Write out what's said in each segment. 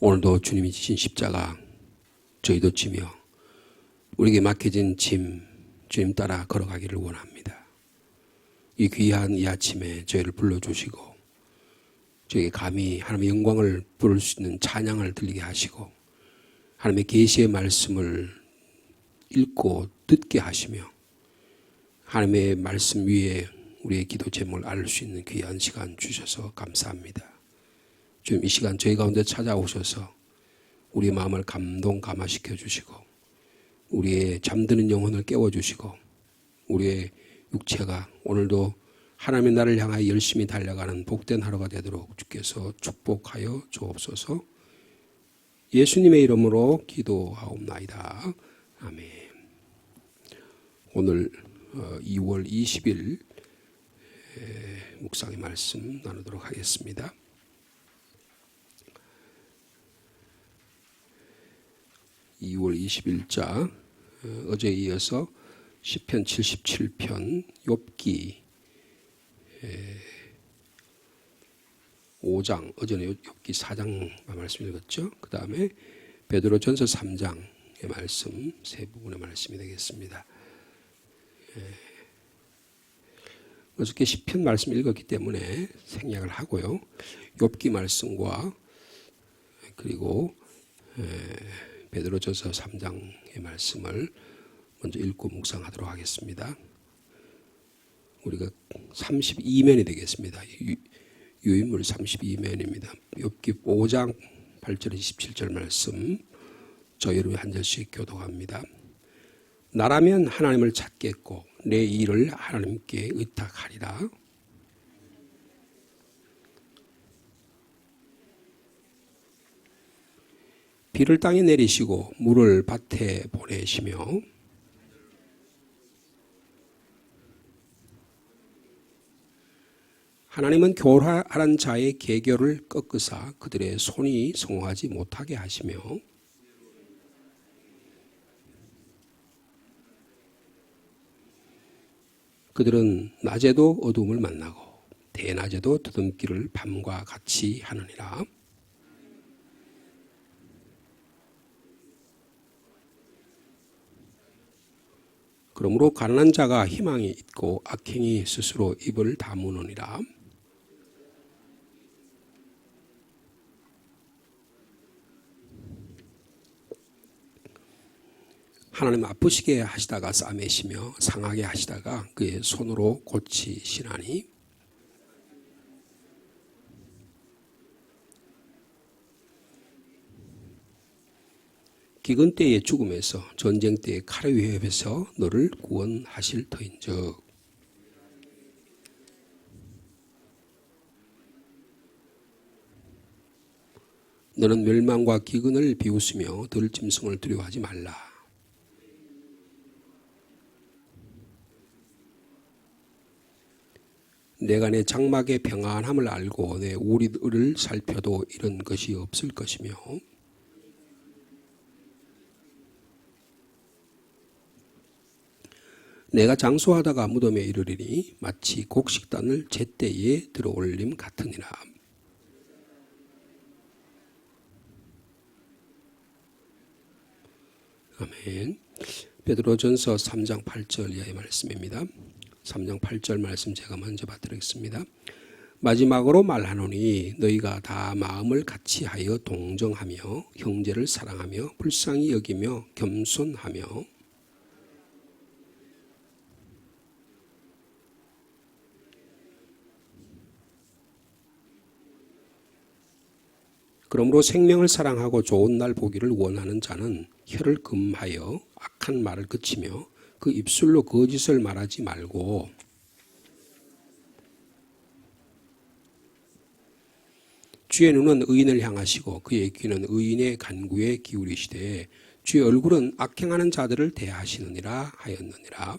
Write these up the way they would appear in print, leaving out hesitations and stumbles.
오늘도 주님이 지신 십자가 저희도 지며 우리에게 맡겨진 짐 주님 따라 걸어가기를 원합니다. 이 귀한 이 아침에 저희를 불러주시고 저에게 감히 하나님의 영광을 부를 수 있는 찬양을 들리게 하시고 하나님의 계시의 말씀을 읽고 듣게 하시며 하나님의 말씀 위에 우리의 기도 제목을 알 수 있는 귀한 시간 주셔서 감사합니다. 주님 이 시간 저희 가운데 찾아오셔서 우리 마음을 감동감화시켜 주시고 우리의 잠드는 영혼을 깨워주시고 우리의 육체가 오늘도 하나님의 나를 향하여 열심히 달려가는 복된 하루가 되도록 주께서 축복하여 주옵소서. 예수님의 이름으로 기도하옵나이다. 아멘. 오늘 2월 20일 묵상의 말씀 나누도록 하겠습니다. (2월 20일자) 어제에 이어서 시편 77편, 욥기 5장, 어제는 욥기 4장 말씀 읽었죠. 그 다음에 베드로전서 3장의 말씀, 세 부분의 말씀이 되겠습니다. 어저께 시편 말씀 읽었기 때문에 생략을 하고요. 욥기 말씀과 그리고 베드로전서 3장의 말씀을 먼저 읽고 묵상하도록 하겠습니다. 우리가 32면이 되겠습니다. 유인물 32면입니다. 욥기 5장 8절 27절 말씀 저희를 한 절씩 교독합니다. 나라면 하나님을 찾겠고 내 일을 하나님께 의탁하리라. 비를 땅에 내리시고 물을 밭에 보내시며 하나님은 교활한 자의 계교를 꺾으사 그들의 손이 성공하지 못하게 하시며 그들은 낮에도 어둠을 만나고 대낮에도 더듬기를 밤과 같이 하느니라. 그러므로 가난한 자가 희망이 있고 악행이 스스로 입을 다무느니라. 하나님 아프시게 하시다가 싸매시며 상하게 하시다가 그의 손으로 고치시나니 기근 때의 죽음에서 전쟁 때의 칼의 위협에서 너를 구원하실 터인즉 너는 멸망과 기근을 비웃으며 들짐승을 두려워하지 말라. 내가 내 장막의 평안함을 알고 내 우리들을 살펴도 이런 것이 없을 것이며 내가 장수하다가 무덤에 이르리니 마치 곡식단을 제때에 들어올림 같으니라. 아멘. 베드로전서 3장 8절 이하의 말씀입니다. 3장 8절 말씀 제가 먼저 받드리겠습니다. 마지막으로 말하노니 너희가 다 마음을 같이하여 동정하며 형제를 사랑하며 불쌍히 여기며 겸손하며 그러므로 생명을 사랑하고 좋은 날 보기를 원하는 자는 혀를 금하여 악한 말을 그치며 그 입술로 거짓을 말하지 말고 주의 눈은 의인을 향하시고 그의 귀는 의인의 간구에 기울이시되 주의 얼굴은 악행하는 자들을 대하시느니라 하였느니라.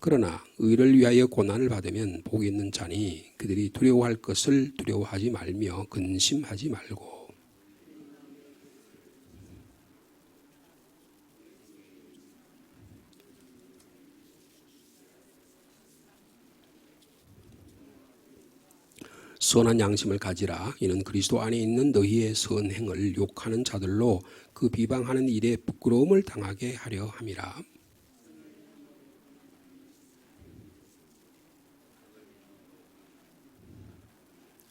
그러나 의를 위하여 고난을 받으면 복이 있는 자니 그들이 두려워할 것을 두려워하지 말며 근심하지 말고 선한 양심을 가지라. 이는 그리스도 안에 있는 너희의 선행을 욕하는 자들로 그 비방하는 일에 부끄러움을 당하게 하려 함이라.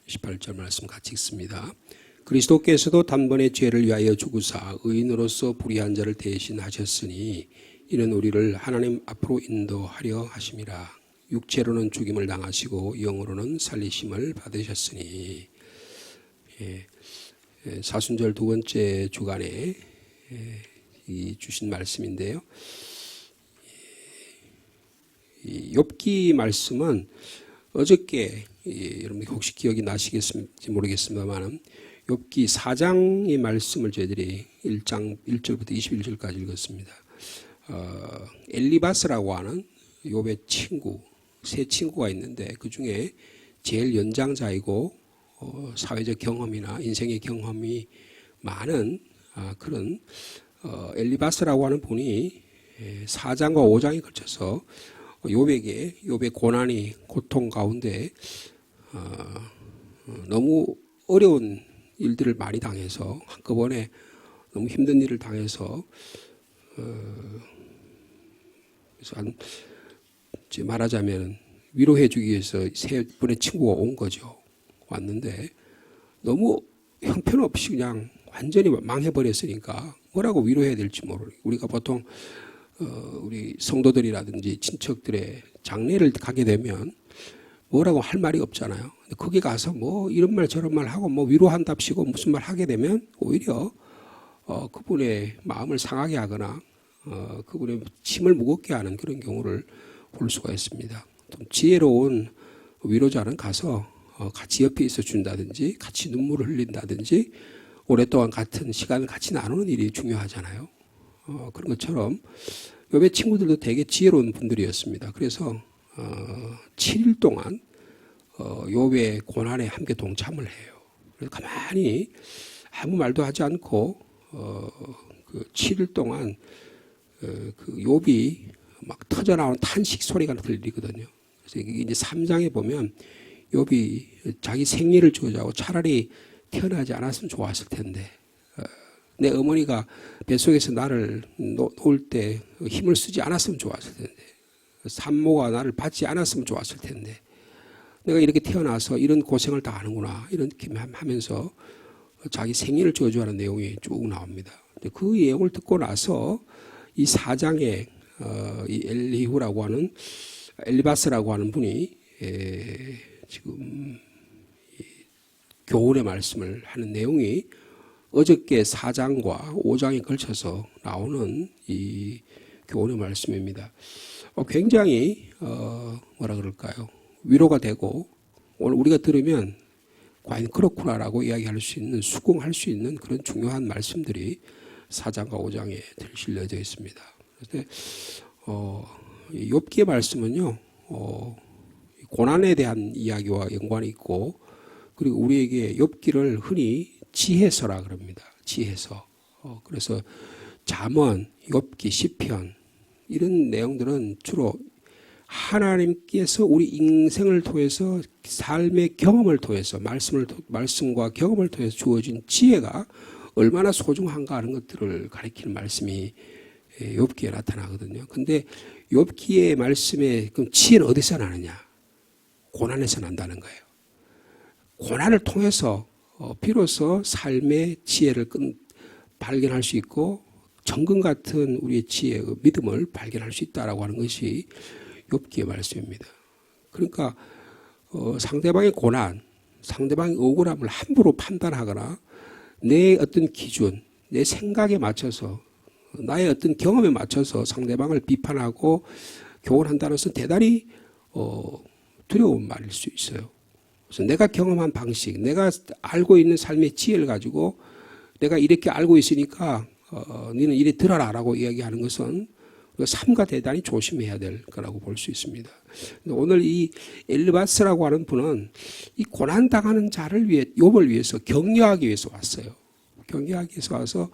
(18절) 말씀 같이 읽습니다. 그리스도께서도 단번에 죄를 위하여 죽으사 의인으로서 불의한 자를 대신하셨으니 이는 우리를 하나님 앞으로 인도하려 하심이라. 육체로는 죽임을 당하시고 영으로는 살리심을 받으셨으니. 사순절 두 번째 주간에 주신 말씀인데요. 이 욥기 말씀은 어저께 여러분 혹시 기억이 나시겠는지 모르겠습니다만 욥기 4장의 말씀을 저희들이 1장 1절부터 21절까지 읽었습니다. 엘리바스라고 하는 욥의 친구, 세 친구가 있는데 그 중에 제일 연장자이고 사회적 경험이나 인생의 경험이 많은 그런 엘리바스라고 하는 분이 4장과 5장에 걸쳐서 욥의 고난이 고통 가운데 너무 어려운 일들을 많이 당해서 한꺼번에 너무 힘든 일을 당해서 그래서 말하자면 위로해 주기 위해서 세 분의 친구가 온 거죠. 왔는데 너무 형편없이 그냥 완전히 망해버렸으니까 뭐라고 위로해야 될지 모르고 우리가 보통 우리 성도들이라든지 친척들의 장례를 가게 되면 뭐라고 할 말이 없잖아요. 거기 가서 뭐 이런 말 저런 말 하고 뭐 위로한답시고 무슨 말 하게 되면 오히려 그분의 마음을 상하게 하거나 그분의 짐을 무겁게 하는 그런 경우를 볼 수가 있습니다. 좀 지혜로운 위로자는 가서 같이 옆에 있어 준다든지 같이 눈물을 흘린다든지 오랫동안 같은 시간을 같이 나누는 일이 중요하잖아요. 그런 것처럼 욥의 친구들도 되게 지혜로운 분들이었습니다. 그래서 7일 동안 욥의 고난에 함께 동참을 해요. 그래서 가만히 아무 말도 하지 않고 그 7일 동안 그 욥이 막 터져나오는 탄식 소리가 들리거든요. 그래서 이제 3장에 보면 욥이 자기 생리를 저주하고 차라리 태어나지 않았으면 좋았을 텐데 내 어머니가 뱃속에서 나를 놓을 때 힘을 쓰지 않았으면 좋았을 텐데 산모가 나를 받지 않았으면 좋았을 텐데 내가 이렇게 태어나서 이런 고생을 다 하는구나 이렇게 하면서 자기 생리를 저주하는 내용이 쭉 나옵니다. 그 내용을 듣고 나서 이 4장에 이 엘리후라고 하는 엘리바스라고 하는 분이 지금 교훈의 말씀을 하는 내용이 어저께 4장과 5장에 걸쳐서 나오는 이 교훈의 말씀입니다. 굉장히 뭐라 그럴까요? 위로가 되고 오늘 우리가 들으면 과연 그렇구나라고 이야기할 수 있는 수긍할 수 있는 그런 중요한 말씀들이 4장과 5장에 실려져 있습니다. 그런데 욥기의 말씀은요 고난에 대한 이야기와 연관이 있고 그리고 우리에게 욥기를 흔히 지혜서라 그럽니다. 지혜서. 그래서 잠언, 욥기, 시편 이런 내용들은 주로 하나님께서 우리 인생을 통해서 삶의 경험을 통해서 말씀과 경험을 통해서 주어진 지혜가 얼마나 소중한가 하는 것들을 가리키는 말씀이 욥기에 나타나거든요. 근데 욥기의 말씀에 그럼 지혜는 어디서 나느냐? 고난에서 난다는 거예요. 고난을 통해서 비로소 삶의 지혜를 발견할 수 있고 정금 같은 우리의 지혜, 믿음을 발견할 수 있다라고 하는 것이 욥기의 말씀입니다. 그러니까 상대방의 고난, 상대방의 억울함을 함부로 판단하거나 내 어떤 기준, 내 생각에 맞춰서 나의 어떤 경험에 맞춰서 상대방을 비판하고 교훈한다는 것은 대단히 두려운 말일 수 있어요. 그래서 내가 경험한 방식, 내가 알고 있는 삶의 지혜를 가지고 내가 이렇게 알고 있으니까 너는 이래 들어라라고 이야기하는 것은 삼가 대단히 조심해야 될 거라고 볼 수 있습니다. 오늘 이 엘리바스라고 하는 분은 이 고난당하는 자를 위해 욥을 위해서 격려하기 위해서 왔어요. 격려하기 위해서 와서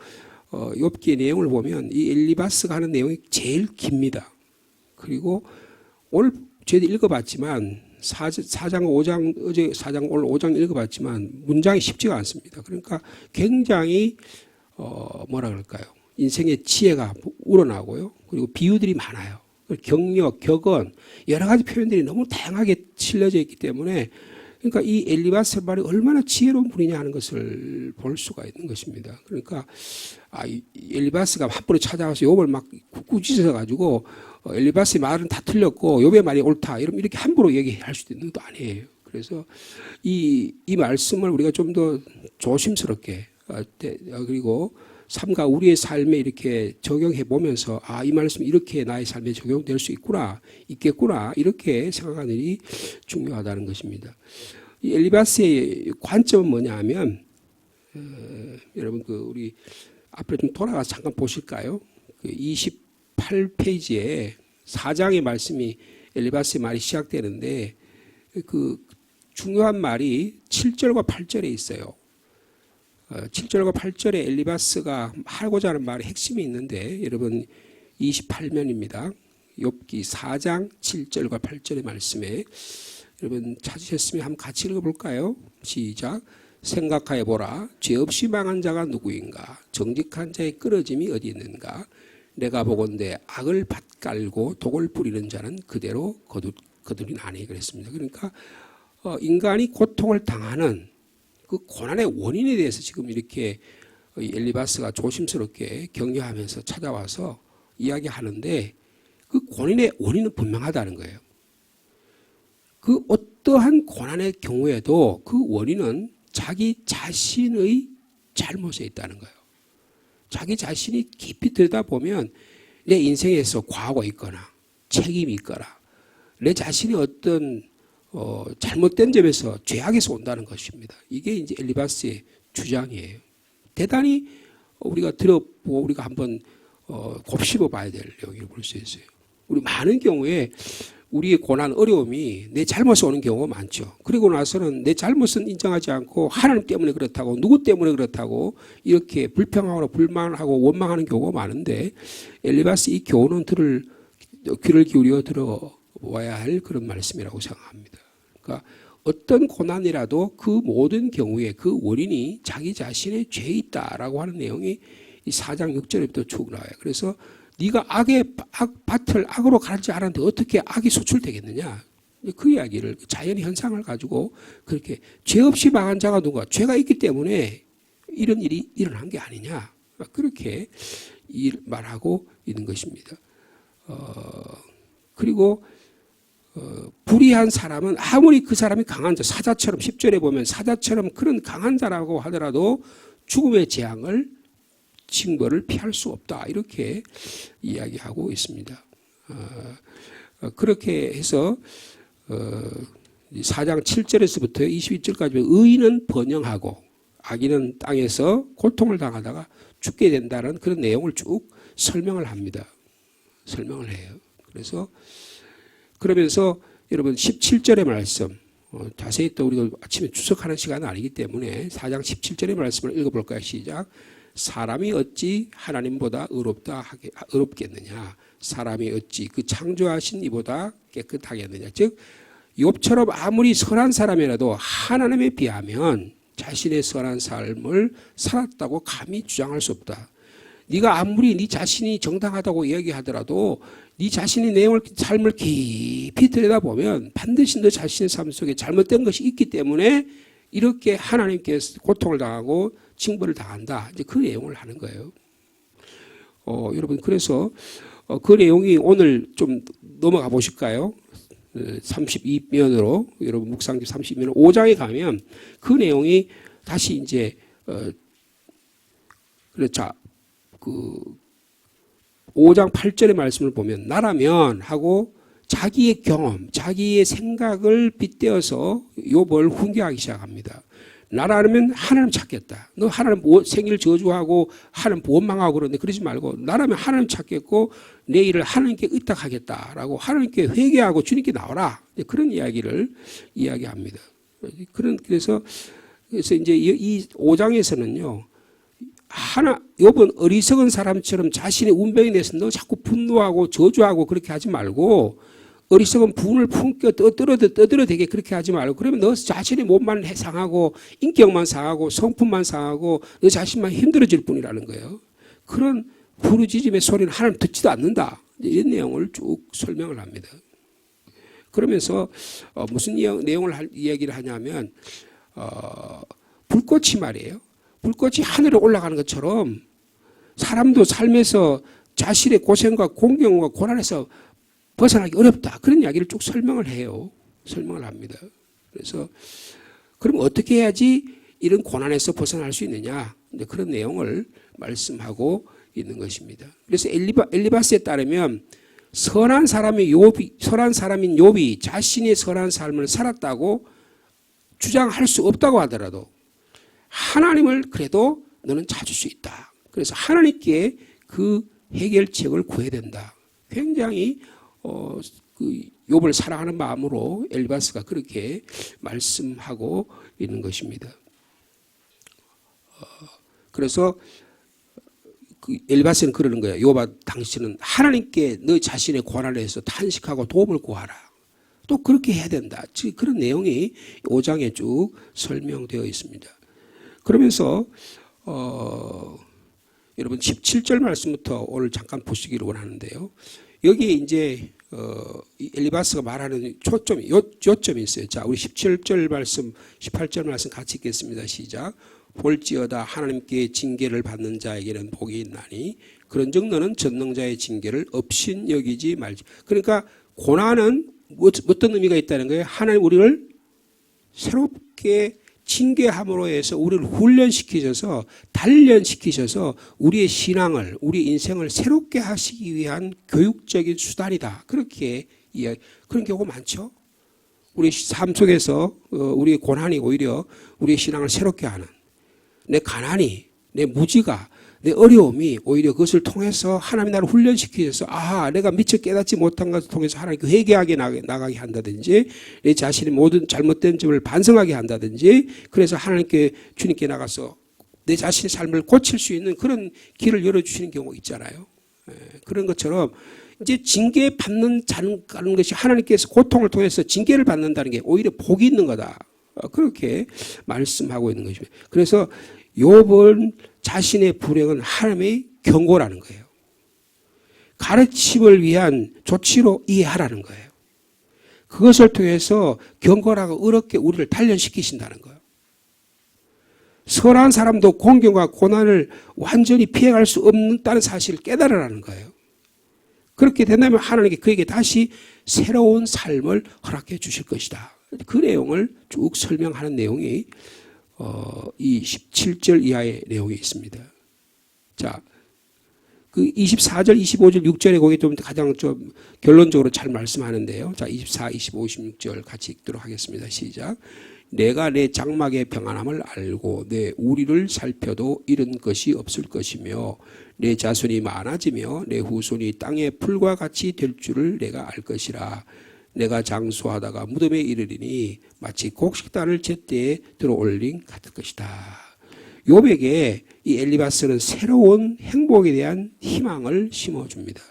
욥기의 내용을 보면 이 엘리바스가 하는 내용이 제일 깁니다. 그리고 오늘 저희도 읽어봤지만 4장 5장 어제 4장 오늘 5장 읽어봤지만 문장이 쉽지가 않습니다. 그러니까 굉장히 뭐라 그럴까요? 인생의 지혜가 우러나고요. 그리고 비유들이 많아요. 경력, 격언 여러 가지 표현들이 너무 다양하게 실려져 있기 때문에 그러니까 이 엘리바스 말이 얼마나 지혜로운 분이냐 하는 것을 볼 수가 있는 것입니다. 그러니까 이 엘리바스가 함부로 찾아와서 욥을 막 꾸짖어 가지고 엘리바스의 말은 다 틀렸고 욥의 말이 옳다 이렇게 함부로 얘기할 수도 있는 것도 아니에요. 그래서 이 말씀을 우리가 좀 더 조심스럽게 그리고 삶과 우리의 삶에 이렇게 적용해 보면서 이 말씀 이렇게 나의 삶에 적용될 수 있겠구나 이렇게 생각하는 일이 중요하다는 것입니다. 이 엘리바스의 관점은 뭐냐 하면 여러분 우리 앞으로 좀 돌아가서 잠깐 보실까요? 28페이지에 4장의 말씀이 엘리바스의 말이 시작되는데 그 중요한 말이 7절과 8절에 있어요. 7절과 8절에 엘리바스가 하고자 하는 말의 핵심이 있는데 여러분 28면입니다. 욥기 4장 7절과 8절의 말씀에 여러분 찾으셨으면 한번 같이 읽어볼까요? 시작. 생각하여 보라. 죄 없이 망한 자가 누구인가? 정직한 자의 끊어짐이 어디 있는가? 내가 보건대 악을 밭갈고 독을 뿌리는 자는 그대로 거두리나니 그랬습니다. 그러니까 인간이 고통을 당하는 그 고난의 원인에 대해서 지금 이렇게 엘리바스가 조심스럽게 격려하면서 찾아와서 이야기하는데 그 고난의 원인은 분명하다는 거예요. 그 어떠한 고난의 경우에도 그 원인은 자기 자신의 잘못에 있다는 거예요. 자기 자신이 깊이 들여다보면 내 인생에서 과거가 있거나 책임이 있거나 내 자신이 어떤 잘못된 점에서 죄악에서 온다는 것입니다. 이게 이제 엘리바스의 주장이에요. 대단히 우리가 들어보고 우리가 한번 곱씹어 봐야 될 내용을 볼 수 있어요. 우리 많은 경우에 우리의 고난, 어려움이 내 잘못에 오는 경우가 많죠. 그리고 나서는 내 잘못은 인정하지 않고 하나님 때문에 그렇다고 누구 때문에 그렇다고 이렇게 불평하고 불만하고 원망하는 경우가 많은데 엘리바스 이 교훈은 귀를 기울여 들어와야 할 그런 말씀이라고 생각합니다. 그러니까 어떤 고난이라도 그 모든 경우에 그 원인이 자기 자신의 죄에 있다라고 하는 내용이 이 4장 6절에부터 쭉 나와요. 그래서 네가 밭을 악으로 가르지 않았는데 어떻게 악이 소출되겠느냐. 그 이야기를 자연의 현상을 가지고 그렇게 죄 없이 망한 자가 누가 죄가 있기 때문에 이런 일이 일어난 게 아니냐. 그렇게 말하고 있는 것입니다. 그리고 불의한 사람은 아무리 그 사람이 강한 자 사자처럼 10절에 보면 사자처럼 그런 강한 자라고 하더라도 죽음의 재앙을 징벌을 피할 수 없다 이렇게 이야기하고 있습니다. 그렇게 해서 4장 7절에서부터 22절까지 의인은 번영하고 악인은 땅에서 고통을 당하다가 죽게 된다는 그런 내용을 쭉 설명을 합니다. 설명을 해요. 그래서 그러면서 여러분 17절의 말씀 자세히 또 우리가 아침에 추석하는 시간은 아니기 때문에 4장 17절의 말씀을 읽어볼까요? 시작. 사람이 어찌 하나님보다 의롭겠느냐. 사람이 어찌 그 창조하신 이보다 깨끗하겠느냐. 즉 욥처럼 아무리 선한 사람이라도 하나님에 비하면 자신의 선한 삶을 살았다고 감히 주장할 수 없다. 네가 아무리 네 자신이 정당하다고 이야기하더라도 네 자신의 삶을 깊이 들여다보면 반드시 너 자신의 삶 속에 잘못된 것이 있기 때문에 이렇게 하나님께서 고통을 당하고 징벌을 당한다. 이제 그 내용을 하는 거예요. 여러분 그래서 그 내용이 오늘 좀 넘어가 보실까요? 32면으로 여러분 묵상기 32면 5장에 가면 그 내용이 다시 이제 그렇죠. 그 5장 8절의 말씀을 보면 나라면 하고 자기의 경험, 자기의 생각을 빗대어서 욥을 훈계하기 시작합니다. 나라면 하나님 찾겠다. 너 하나님 생일 저주하고 하나님 원망하고 그러는데 그러지 말고 나라면 하나님 찾겠고 내 일을 하나님께 의탁하겠다라고 하나님께 회개하고 주님께 나오라. 그런 이야기를 이야기합니다. 그래서 이제 이 5장에서는요. 욥은 어리석은 사람처럼 자신의 운명에 대해서 너 자꾸 분노하고 저주하고 그렇게 하지 말고 어리석은 분을 품겨 떠들어대게 그렇게 하지 말고, 그러면 너 자신의 몸만 상하고 인격만 상하고 성품만 상하고 너 자신만 힘들어질 뿐이라는 거예요. 그런 부르짖음의 소리는 하나님 듣지도 않는다. 이런 내용을 쭉 설명을 합니다. 그러면서 무슨 내용을 이야기를 하냐면 불꽃이 말이에요. 불꽃이 하늘에 올라가는 것처럼 사람도 삶에서 자신의 고생과 공경과 고난에서 벗어나기 어렵다. 그런 이야기를 쭉 설명을 해요. 설명을 합니다. 그래서 그럼 어떻게 해야지 이런 고난에서 벗어날 수 있느냐. 그런 내용을 말씀하고 있는 것입니다. 그래서 엘리바스에 따르면 선한 사람인 욥이 자신의 선한 삶을 살았다고 주장할 수 없다고 하더라도 하나님을 그래도 너는 찾을 수 있다. 그래서 하나님께 그 해결책을 구해야 된다. 굉장히 그 욥을 사랑하는 마음으로 엘리바스가 그렇게 말씀하고 있는 것입니다. 그래서 그 엘리바스는 그러는 거예요. 욥아, 당신은 하나님께 너 자신의 고난에서 탄식하고 도움을 구하라. 또 그렇게 해야 된다. 즉 그런 내용이 5장에 쭉 설명되어 있습니다. 그러면서 여러분 17절 말씀부터 오늘 잠깐 보시기를 원하는데요. 여기에 이제 엘리바스가 말하는 요점이 있어요. 자, 우리 17절 말씀, 18절 말씀 같이 읽겠습니다. 시작. 볼지어다 하나님께 징계를 받는 자에게는 복이 있나니 그런즉 너는 전능자의 징계를 없인 여기지 말지. 그러니까 고난은 어떤 의미가 있다는 거예요? 하나님 우리를 새롭게 징계함으로 해서 우리를 훈련시키셔서 단련시키셔서 우리의 신앙을 우리 인생을 새롭게 하시기 위한 교육적인 수단이다. 그렇게 그런 경우가 많죠. 우리 삶 속에서 우리의 고난이 오히려 우리의 신앙을 새롭게 하는 내 가난이 내 무지가 내 어려움이 오히려 그것을 통해서 하나님이 나를 훈련시키셔서 내가 미처 깨닫지 못한 것을 통해서 하나님께 회개하게 나가게 한다든지 내 자신의 모든 잘못된 점을 반성하게 한다든지 그래서 하나님께 주님께 나가서 내 자신의 삶을 고칠 수 있는 그런 길을 열어주시는 경우가 있잖아요. 그런 것처럼 이제 징계받는 것이 하나님께서 고통을 통해서 징계를 받는다는 게 오히려 복이 있는 거다. 그렇게 말씀하고 있는 것입니다. 그래서 욥은 자신의 불행은 하나님의 경고라는 거예요. 가르침을 위한 조치로 이해하라는 거예요. 그것을 통해서 경고라고 어렵게 우리를 단련시키신다는 거예요. 선한 사람도 공경과 고난을 완전히 피해갈 수 없다는 사실을 깨달으라는 거예요. 그렇게 된다면 하나님께 그에게 다시 새로운 삶을 허락해 주실 것이다. 그 내용을 쭉 설명하는 내용이 이 17절 이하의 내용이 있습니다. 자, 그 24절, 25절, 6절에 거기 좀 가장 좀 결론적으로 잘 말씀하는데요. 자, 24, 25, 26절 같이 읽도록 하겠습니다. 시작. 내가 내 장막의 평안함을 알고 내 우리를 살펴도 잃은 것이 없을 것이며 내 자손이 많아지며 내 후손이 땅의 풀과 같이 될 줄을 내가 알 것이라. 내가 장수하다가 무덤에 이르리니 마치 곡식단을 제때에 들어올린 같을 것이다. 욥에게 이 엘리바스는 새로운 행복에 대한 희망을 심어줍니다.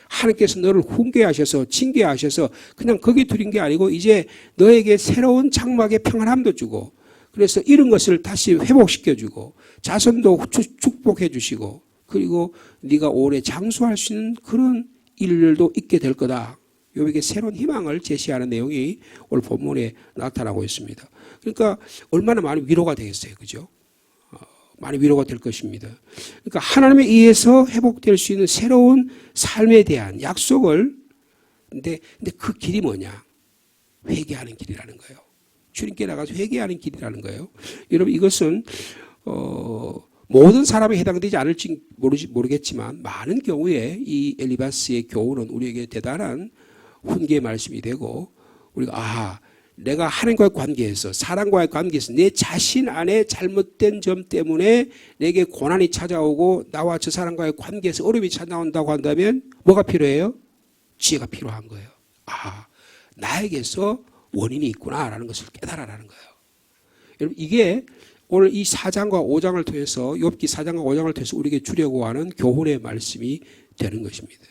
하나님께서 너를 훈계하셔서 징계하셔서 그냥 거기 두린 게 아니고 이제 너에게 새로운 장막의 평안함도 주고 그래서 잃은 것을 다시 회복시켜주고 자손도 축복해 주시고 그리고 네가 오래 장수할 수 있는 그런 일들도 있게 될 거다. 욥에게 새로운 희망을 제시하는 내용이 오늘 본문에 나타나고 있습니다. 그러니까 얼마나 많이 위로가 되겠어요. 그죠? 많이 위로가 될 것입니다. 그러니까 하나님에 의해서 회복될 수 있는 새로운 삶에 대한 약속을 근데 그 길이 뭐냐? 회개하는 길이라는 거예요. 주님께 나가서 회개하는 길이라는 거예요. 여러분 이것은 모든 사람에 해당되지 않을지 모르겠지만 많은 경우에 이 엘리바스의 교훈은 우리에게 대단한 훈계의 말씀이 되고 우리가 내가 하나님과의 관계에서 사람과의 관계에서 내 자신 안에 잘못된 점 때문에 내게 고난이 찾아오고 나와 저 사람과의 관계에서 어려움이 찾아온다고 한다면 뭐가 필요해요? 지혜가 필요한 거예요. 나에게서 원인이 있구나라는 것을 깨달아라는 거예요. 여러분 이게 오늘 이 4장과 5장을 통해서 욥기 4장과 5장을 통해서 우리에게 주려고 하는 교훈의 말씀이 되는 것입니다.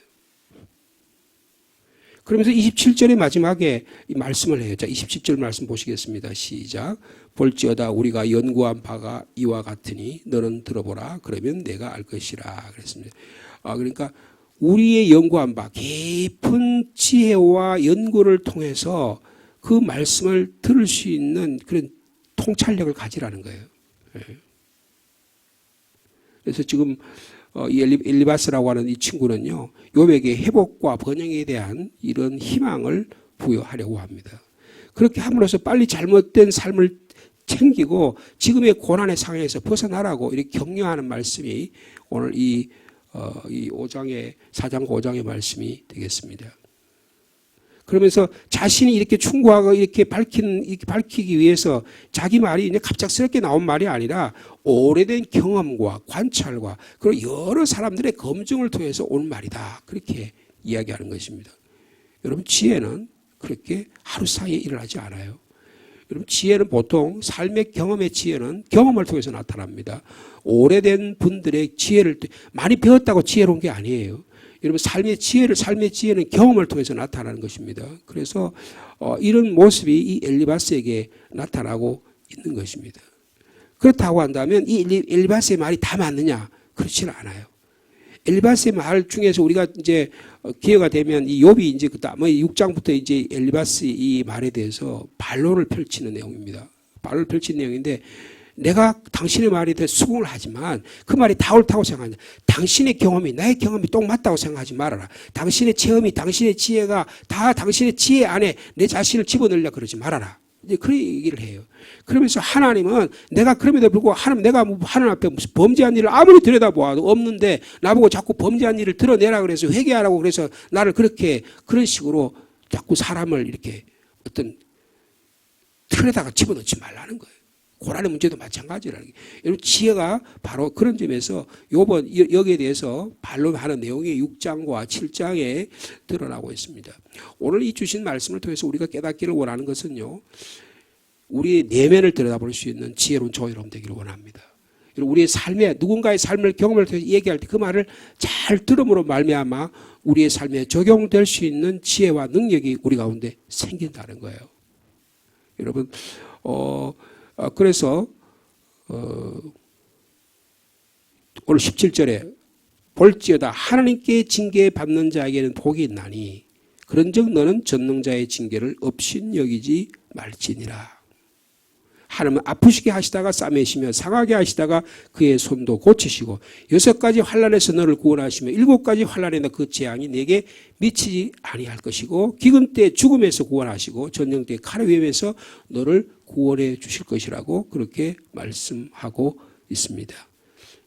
그러면서 27절의 마지막에 이 말씀을 해요. 자, 27절 말씀 보시겠습니다. 시작. 볼지어다 우리가 연구한 바가 이와 같으니 너는 들어보라. 그러면 내가 알 것이라. 그랬습니다. 그러니까 우리의 연구한 바, 깊은 지혜와 연구를 통해서 그 말씀을 들을 수 있는 그런 통찰력을 가지라는 거예요. 그래서 지금 이 엘리바스라고 하는 이 친구는요, 욥에게 회복과 번영에 대한 이런 희망을 부여하려고 합니다. 그렇게 함으로써 빨리 잘못된 삶을 챙기고 지금의 고난의 상황에서 벗어나라고 이렇게 격려하는 말씀이 오늘 이 5장의 4장 5장의 말씀이 되겠습니다. 그러면서 자신이 이렇게 충고하고 이렇게 밝히기 위해서 자기 말이 이제 갑작스럽게 나온 말이 아니라 오래된 경험과 관찰과 그리고 여러 사람들의 검증을 통해서 온 말이다. 그렇게 이야기하는 것입니다. 여러분, 지혜는 그렇게 하루 사이에 일어나지 않아요. 여러분, 지혜는 보통 삶의 경험의 지혜는 경험을 통해서 나타납니다. 오래된 분들의 지혜를 많이 배웠다고 지혜로운 게 아니에요. 여러분, 삶의 지혜는 경험을 통해서 나타나는 것입니다. 그래서 이런 모습이 이 엘리바스에게 나타나고 있는 것입니다. 그렇다고 한다면 이 엘리바스의 말이 다 맞느냐? 그렇지는 않아요. 엘리바스의 말 중에서 우리가 이제 기회가 되면 이 욥이 이제 그다음 6장부터 이제 엘리바스 이 말에 대해서 반론을 펼치는 내용입니다. 반론을 펼치는 내용인데, 내가 당신의 말에 대해 수긍을 하지만 그 말이 다 옳다고 생각하냐. 당신의 경험이 나의 경험이 똑 맞다고 생각하지 말아라. 당신의 체험이 당신의 지혜가 다 당신의 지혜 안에 내 자신을 집어넣으려 그러지 말아라. 이제 그런 얘기를 해요. 그러면서 하나님은 내가 그럼에도 불구하고 내가 하나님 앞에 무슨 범죄한 일을 아무리 들여다보아도 없는데 나보고 자꾸 범죄한 일을 드러내라 그래서 회개하라고 그래서 나를 그런 식으로 자꾸 사람을 이렇게 어떤 틀에다가 집어넣지 말라는 거예요. 고난의 문제도 마찬가지라는 게. 여러분, 지혜가 바로 그런 점에서 욥은 여기에 대해서 반론하는 내용이 6장과 7장에 드러나고 있습니다. 오늘 이 주신 말씀을 통해서 우리가 깨닫기를 원하는 것은요, 우리의 내면을 들여다볼 수 있는 지혜로운 조여로움 되기를 원합니다. 우리의 삶에 누군가의 삶을 경험을 통해서 얘기할 때 그 말을 잘 들음으로 말미암아 우리의 삶에 적용될 수 있는 지혜와 능력이 우리 가운데 생긴다는 거예요. 여러분, 그래서 오늘 17절에 볼지어다 하나님께 징계받는 자에게는 복이 있나니 그런즉 너는 전능자의 징계를 업신여기지 말지니라. 하나님은 아프시게 하시다가 싸매시며 상하게 하시다가 그의 손도 고치시고 6가지 환난에서 너를 구원하시며 7가지 환난에는 그 재앙이 내게 미치지 아니할 것이고 기근 때 죽음에서 구원하시고 전쟁 때 칼의 위험에서 너를 구원해 주실 것이라고 그렇게 말씀하고 있습니다.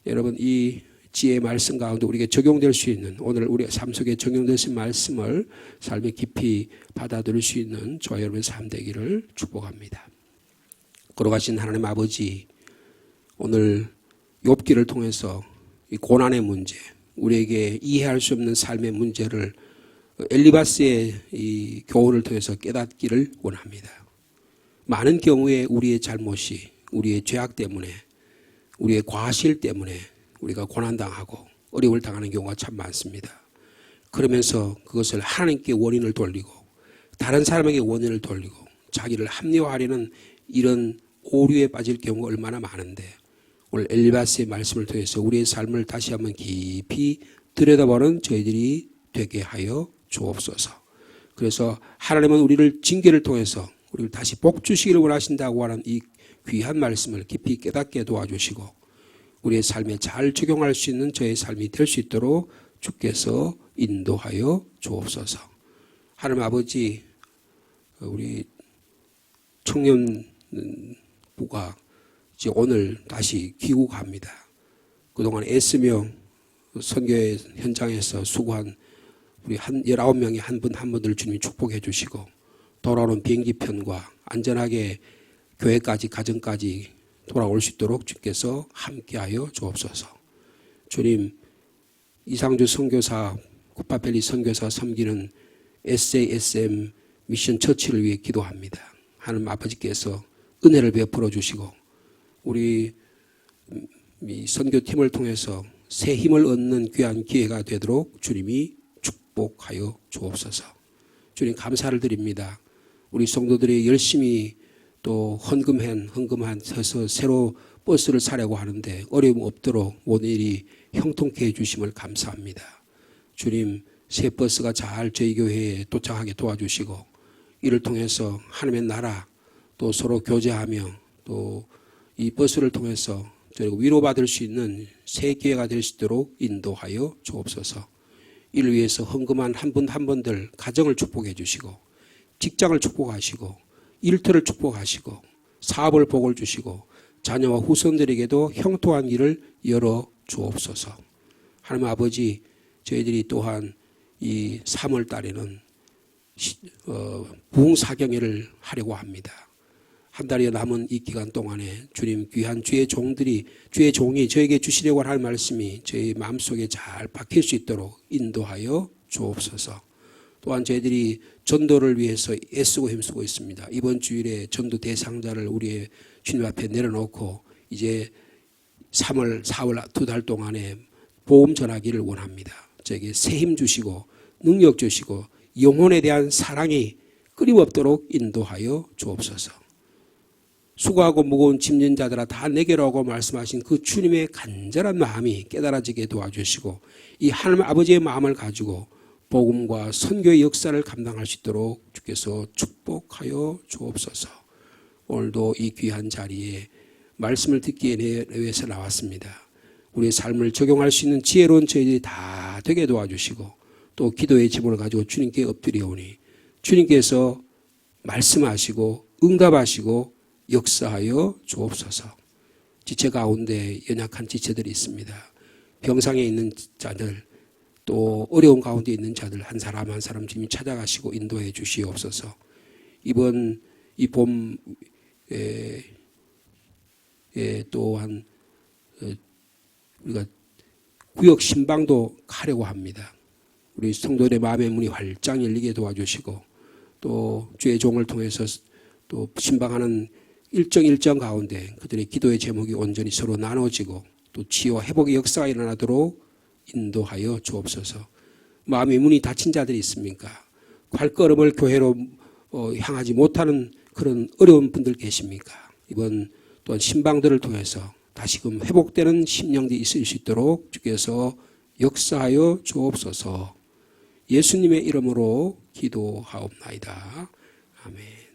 여러분, 이 지혜의 말씀 가운데 우리에게 적용될 수 있는, 오늘 우리 삶 속에 적용될 수 있는 말씀을 삶에 깊이 받아들일 수 있는 저와 여러분의 삶 되기를 축복합니다. 걸어가신 하나님 아버지, 오늘 욥기를 통해서 이 고난의 문제, 우리에게 이해할 수 없는 삶의 문제를 엘리바스의 이 교훈을 통해서 깨닫기를 원합니다. 많은 경우에 우리의 잘못이, 우리의 죄악 때문에, 우리의 과실 때문에 우리가 고난당하고 어려움을 당하는 경우가 참 많습니다. 그러면서 그것을 하나님께 원인을 돌리고 다른 사람에게 원인을 돌리고 자기를 합리화하려는 이런 오류에 빠질 경우가 얼마나 많은데, 오늘 엘리바스의 말씀을 통해서 우리의 삶을 다시 한번 깊이 들여다보는 저희들이 되게 하여 주옵소서. 그래서 하나님은 우리를 징계를 통해서 우리를 다시 복 주시기를 원하신다고 하는 이 귀한 말씀을 깊이 깨닫게 도와주시고 우리의 삶에 잘 적용할 수 있는 저의 삶이 될 수 있도록 주께서 인도하여 주옵소서. 하나님 아버지, 우리 청년부가 이제 오늘 다시 귀국합니다. 그동안 애쓰며 선교의 현장에서 수고한 우리 19명의 한 분 한 분들 주님이 축복해 주시고 돌아오는 비행기편과 안전하게 교회까지 가정까지 돌아올 수 있도록 주께서 함께하여 주옵소서. 주님, 이상주 선교사, 쿠파펠리 선교사 섬기는 SASM 미션 처치를 위해 기도합니다. 하나님 아버지께서 은혜를 베풀어 주시고 우리 이 선교팀을 통해서 새 힘을 얻는 귀한 기회가 되도록 주님이 축복하여 주옵소서. 주님 감사를 드립니다. 우리 성도들이 열심히 또 헌금해서 새로 버스를 사려고 하는데 어려움 없도록 모든 일이 형통케 해주심을 감사합니다. 주님, 새 버스가 잘 저희 교회에 도착하게 도와주시고 이를 통해서 하나님의 나라 또 서로 교제하며 또 이 버스를 통해서 저희가 위로받을 수 있는 새 기회가 될 수 있도록 인도하여 주옵소서. 이를 위해서 헌금한 한 분 한 분들 가정을 축복해 주시고 직장을 축복하시고 일터를 축복하시고 사업을 복을 주시고 자녀와 후손들에게도 형통한 길을 열어 주옵소서. 하나님 아버지, 저희들이 또한 이 3월 달에는 부흥사경회를 하려고 합니다. 한 달여 남은 이 기간 동안에 주님 귀한 주의 종이 저에게 주시려고 할 말씀이 저희 마음속에 잘 박힐 수 있도록 인도하여 주옵소서. 또한 저희들이 전도를 위해서 애쓰고 힘쓰고 있습니다. 이번 주일에 전도 대상자를 우리의 주님 앞에 내려놓고 이제 3월, 4월 2달 동안에 복음 전하기를 원합니다. 저에게 새 힘 주시고 능력 주시고 영혼에 대한 사랑이 끊임없도록 인도하여 주옵소서. 수고하고 무거운 짐진 자들아 다 내게로 오고 말씀하신 그 주님의 간절한 마음이 깨달아지게 도와주시고 이 하나님 아버지의 마음을 가지고 복음과 선교의 역사를 감당할 수 있도록 주께서 축복하여 주옵소서. 오늘도 이 귀한 자리에 말씀을 듣기 위해서 나왔습니다. 우리의 삶을 적용할 수 있는 지혜로운 저희들이 다 되게 도와주시고 또 기도의 지문을 가지고 주님께 엎드려오니 주님께서 말씀하시고 응답하시고 역사하여 주옵소서. 지체 가운데 연약한 지체들이 있습니다. 병상에 있는 자들 또 어려운 가운데 있는 자들 한 사람 한 사람 주님이 찾아가시고 인도해 주시옵소서. 이번 이 봄에 또한 우리가 구역 신방도 가려고 합니다. 우리 성도들의 마음의 문이 활짝 열리게 도와주시고 또 주의 종을 통해서 또 신방하는 일정 가운데 그들의 기도의 제목이 온전히 서로 나눠지고 또 치유와 회복의 역사가 일어나도록 인도하여 주옵소서. 마음의 문이 닫힌 자들이 있습니까? 발걸음을 교회로 향하지 못하는 그런 어려운 분들 계십니까? 이번 또한 신방들을 통해서 다시금 회복되는 심령들이 있을 수 있도록 주께서 역사하여 주옵소서. 예수님의 이름으로 기도하옵나이다. 아멘.